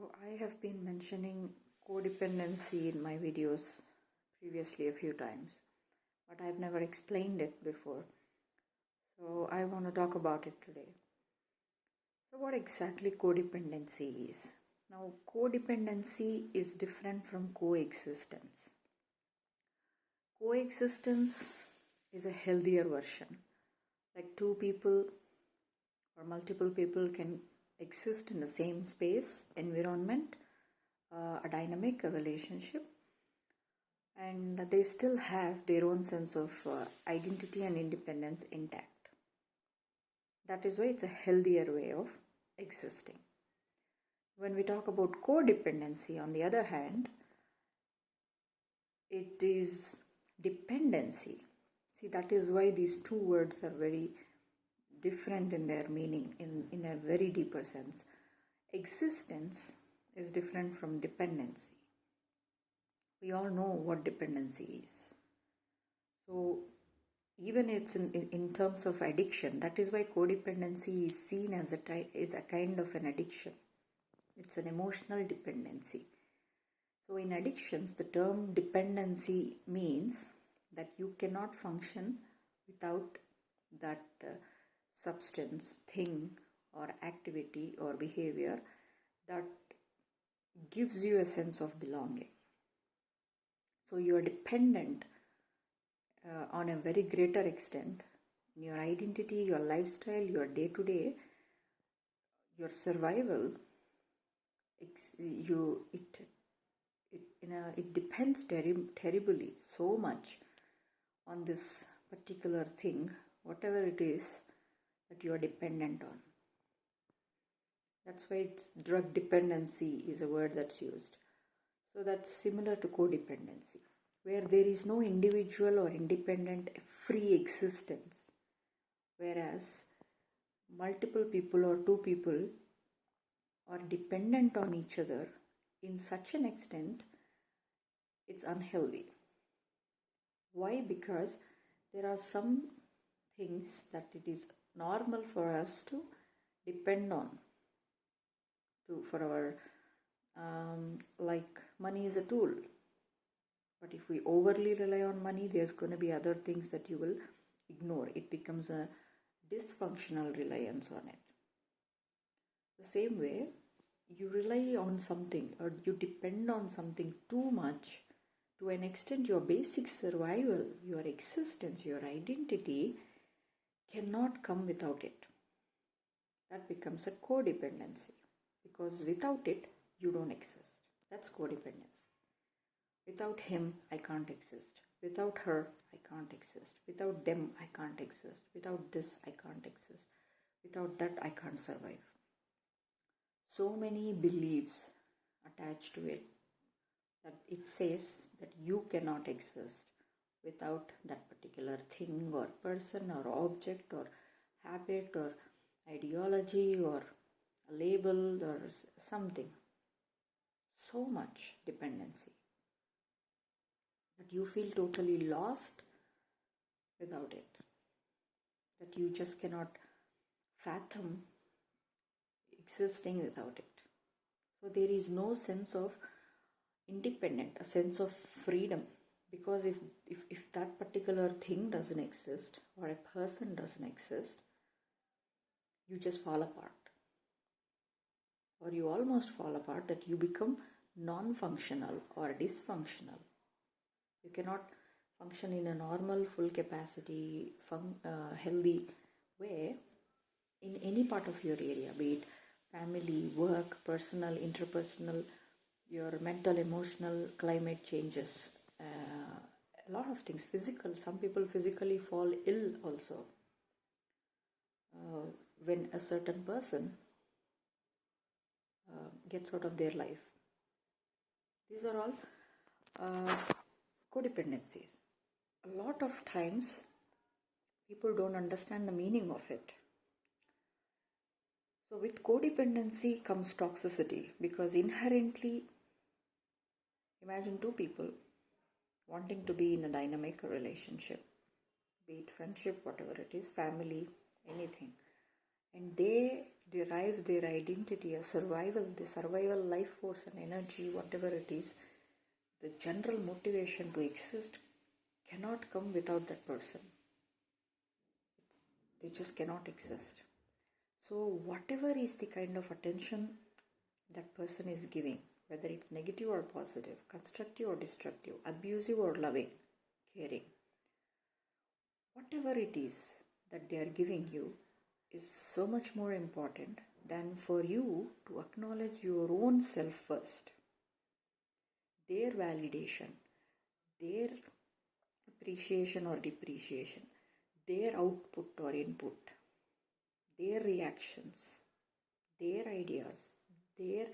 So I have been mentioning codependency in my videos previously a few times, but I've never explained it before. So I want to talk about it today. So what exactly codependency is? Now, codependency is different from coexistence. Coexistence is a healthier version. Like two people or multiple people can exist in the same space, environment, a dynamic, a relationship, and they still have their own sense of identity and independence intact. That is why it's a healthier way of existing. When we talk about codependency, on the other hand, it is dependency. See, that is why these two words are very different in their meaning in a very deeper sense. Existence is different from dependency. We all know what dependency is. So even it's in terms of addiction, that is why codependency is seen as a kind of an addiction. It's an emotional dependency. So in addictions, the term dependency means that you cannot function without that substance, thing, or activity or behavior that gives you a sense of belonging. So you are dependent on a very greater extent. Your identity, your lifestyle, your day-to-day, your survival, it depends terribly so much on this particular thing, whatever it is that you are dependent on. That's why drug dependency is a word that's used. So that's similar to codependency, where there is no individual or independent free existence, whereas multiple people or two people are dependent on each other in such an extent it's unhealthy. Why? Because there are some things that it is normal for us to depend on for our like money is a tool. But if we overly rely on money, there's going to be other things that you will ignore. It becomes a dysfunctional reliance on it. The same way, you rely on something or you depend on something too much, to an extent your basic survival, your existence, your identity cannot come without it. That becomes a codependency, because without it, you don't exist. That's codependency. Without him, I can't exist. Without her, I can't exist. Without them, I can't exist. Without this, I can't exist. Without that, I can't survive. So many beliefs attached to it that it says that you cannot exist without that particular thing or person or object or habit or ideology or a label or something. So much dependency that you feel totally lost without it, that you just cannot fathom existing without it. So there is no sense of independent, a sense of freedom, because if that particular thing doesn't exist or a person doesn't exist, you just fall apart, or you almost fall apart, that you become non-functional or dysfunctional. You cannot function in a normal, full capacity, healthy way in any part of your area, be it family, work, personal, interpersonal, your mental, emotional, climate changes, a lot of things, physical. Some people physically fall ill also when a certain person gets out of their life. These are all codependencies. A lot of times people don't understand the meaning of it. So with codependency comes toxicity, because inherently, imagine two people wanting to be in a dynamic relationship, be it friendship, whatever it is, family, anything, and they derive their identity, a survival, the survival life force and energy, whatever it is, the general motivation to exist cannot come without that person. They just cannot exist. So whatever is the kind of attention that person is giving, whether it's negative or positive, constructive or destructive, abusive or loving, caring, whatever it is that they are giving you is so much more important than for you to acknowledge your own self first, their validation, their appreciation or depreciation, their output or input, their reactions, their ideas, their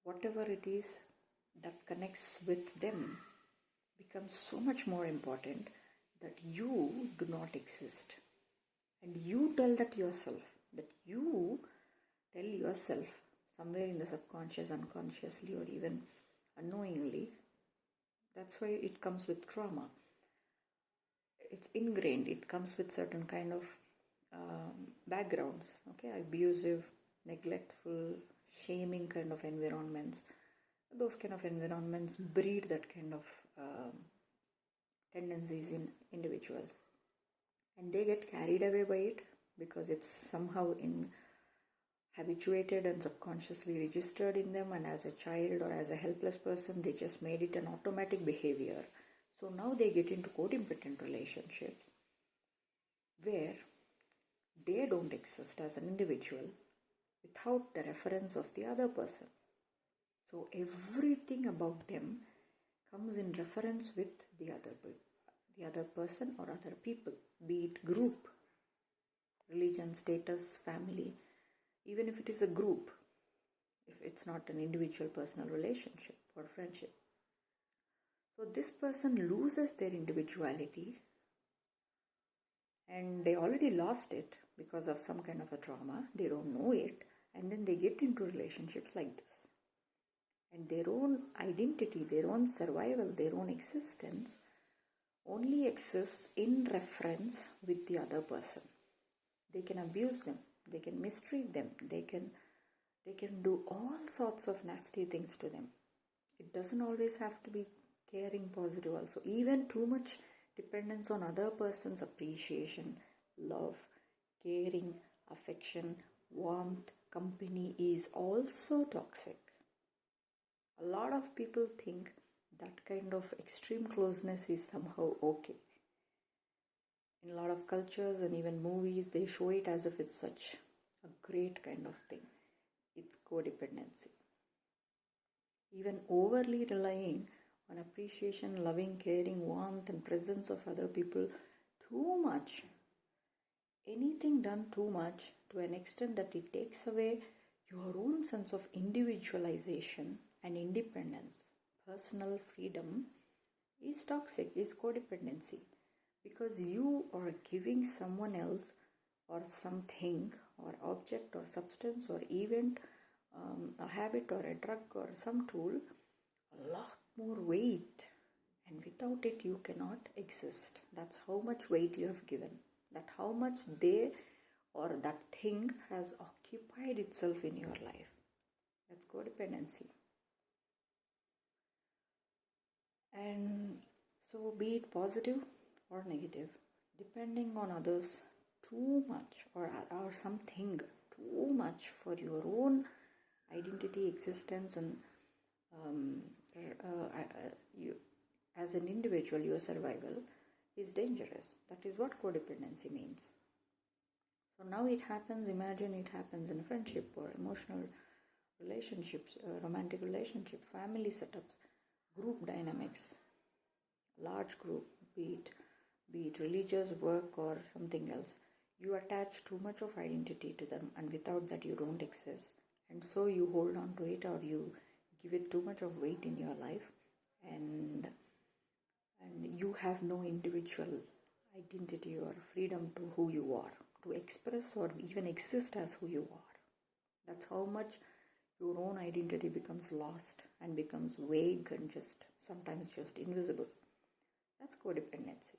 whatever it is that connects with them becomes so much more important that you do not exist. And you tell that yourself, that you tell yourself somewhere in the subconscious, unconsciously, or even unknowingly. That's why it comes with trauma. It's ingrained. It comes with certain kind of backgrounds, okay, abusive, neglectful, shaming kind of environments. Those kind of environments breed that kind of tendencies in individuals, and they get carried away by it because it's somehow habituated and subconsciously registered in them, and as a child or as a helpless person they just made it an automatic behavior. So now they get into codependent relationships where they don't exist as an individual without the reference of the other person. So everything about them comes in reference with the other person or other people, be it group, religion, status, family, even if it is a group, if it's not an individual personal relationship or friendship. So this person loses their individuality, and they already lost it because of some kind of a trauma. They don't know it, and then they get into relationships like this. And their own identity, their own survival, their own existence only exists in reference with the other person. They can abuse them, they can mistreat them, they can do all sorts of nasty things to them. It doesn't always have to be caring, positive also. Even too much dependence on other person's appreciation, love, caring, affection, warmth, company is also toxic. A lot of people think that kind of extreme closeness is somehow okay. In a lot of cultures and even movies, they show it as if it's such a great kind of thing. It's codependency. Even overly relying on appreciation, loving, caring, warmth, and presence of other people too much. Anything done too much to an extent that it takes away your own sense of individualization and independence, personal freedom, is toxic, is codependency. Because you are giving someone else or something or object or substance or event, a habit or a drug or some tool, a lot more weight, and without it you cannot exist. That's how much weight you have given, that how much they or that thing has occupied itself in your life. That's codependency. And so be it positive or negative, depending on others too much or something too much for your own identity, existence, and you as an individual, your survival is dangerous. That is what codependency means. So now it happens, imagine it happens in friendship or emotional relationships, romantic relationship, family setups, group dynamics, large group, be it religious, work, or something else. You attach too much of identity to them, and without that you don't exist. And so you hold on to it, or you give it too much of weight in your life, and you have no individual identity or freedom to who you are, to express or even exist as who you are. That's how much your own identity becomes lost and becomes vague and sometimes just invisible. That's codependency.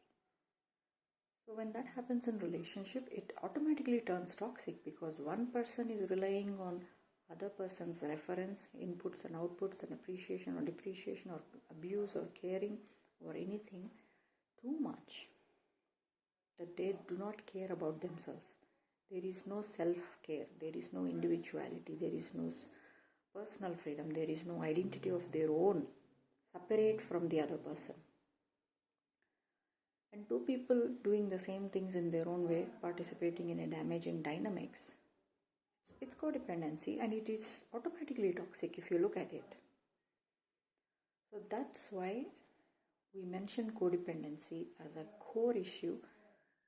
So when that happens in relationship, it automatically turns toxic because one person is relying on other person's reference, inputs and outputs and appreciation or depreciation or abuse or caring or anything too much that they do not care about themselves. There is no self-care, there is no individuality, there is no personal freedom, there is no identity of their own separate from the other person. And two people doing the same things in their own way, participating in a damaging dynamics, it's codependency, and it is automatically toxic if you look at it. So that's why we mention codependency as a core issue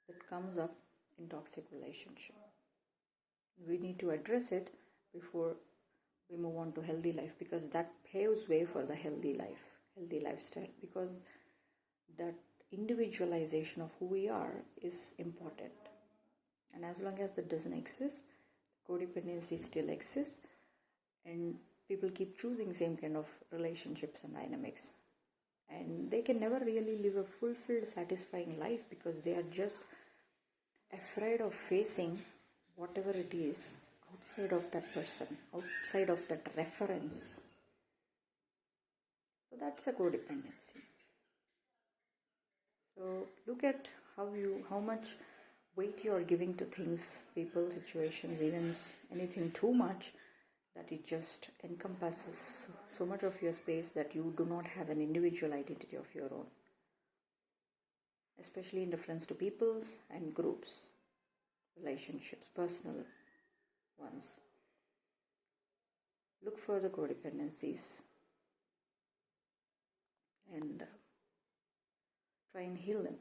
that comes up in toxic relationship. We need to address it before we move on to healthy life, because that paves way for the healthy lifestyle, because that individualization of who we are is important. And as long as that doesn't exist, codependency still exists, and people keep choosing same kind of relationships and dynamics, and they can never really live a fulfilled, satisfying life because they are just afraid of facing whatever it is outside of that person, outside of that reference. So that's a codependency. So look at how much weight you are giving to things, people, situations, events, anything too much, that it just encompasses so much of your space that you do not have an individual identity of your own, especially in reference to peoples and groups, relationships, personal ones. Look for the codependencies and try and heal them.